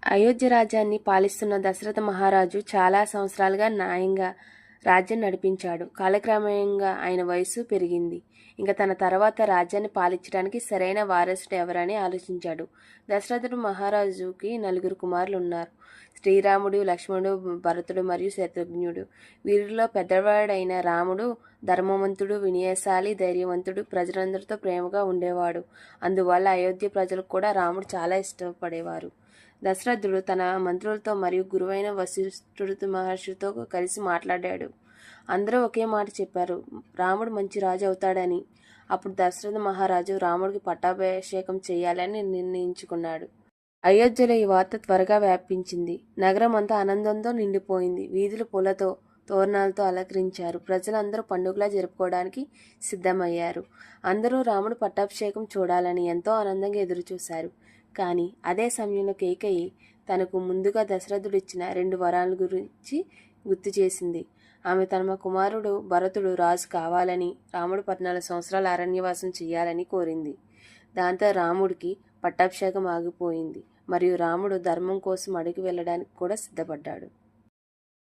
అయోధ్య రాజ్యాన్ని పాలిస్తున్న దశరథ మహారాజు చాలా సంవత్సరాలుగా న్యాయంగా రాజ్యం నడిపించాడు. కాలక్రమేణంగా ఆయన వయసు పెరిగింది. ఇంకా తన తర్వాత రాజ్యాన్ని పాలించడానికి సరైన వారసుడు ఎవరని ఆలోచించాడు. దశరథుడు మహారాజుకి 4 కుమారులు ఉన్నారు. శ్రీరాముడు, లక్ష్మణుడు, భరతుడు మరియు శత్రుఘ్నుడు. వీరిలో పెద్దవాడైన రాముడు ధర్మవంతుడు, వినయశాలి, ధైర్యవంతుడు, ప్రజలందరితో ప్రేమగా ఉండేవాడు. అందువల్ల అయోధ్య ప్రజలకు కూడా రాముడు చాలా ఇష్టపడేవారు. దశరథుడు తన మంత్రులతో మరియు గురువైన వశిష్ఠుడు మహర్షితో కలిసి మాట్లాడాడు. అందరూ ఒకే మాట చెప్పారు, రాముడు మంచి రాజు అవుతాడని. అప్పుడు దశరథ మహారాజు రాముడికి పట్టాభిషేకం చేయాలని నిర్ణయించుకున్నాడు. అయోధ్యలో ఈ వార్త త్వరగా వ్యాపించింది. నగరం అంతా ఆనందంతో నిండిపోయింది. వీధులు పూలతో, తోరణాలతో అలంకరించారు. ప్రజలందరూ పండుగలా జరుపుకోవడానికి సిద్ధమయ్యారు. అందరూ రాముడు పట్టాభిషేకం చూడాలని ఎంతో ఆనందంగా ఎదురుచూశారు. కానీ అదే సమయంలో కైకేయి తనకు ముందుగా దశరథుడిచ్చిన 2 వరాల గురించి గుర్తు చేసింది. ఆమె తన కుమారుడు భరతుడు రాజు కావాలని, రాముడు 14 సంవత్సరాల అరణ్యవాసం చేయాలని కోరింది. దాంతో రాముడికి పట్టాభిషేకం ఆగిపోయింది మరియు రాముడు ధర్మం కోసం అడుగు వెళ్ళడానికి కూడా సిద్ధపడ్డాడు.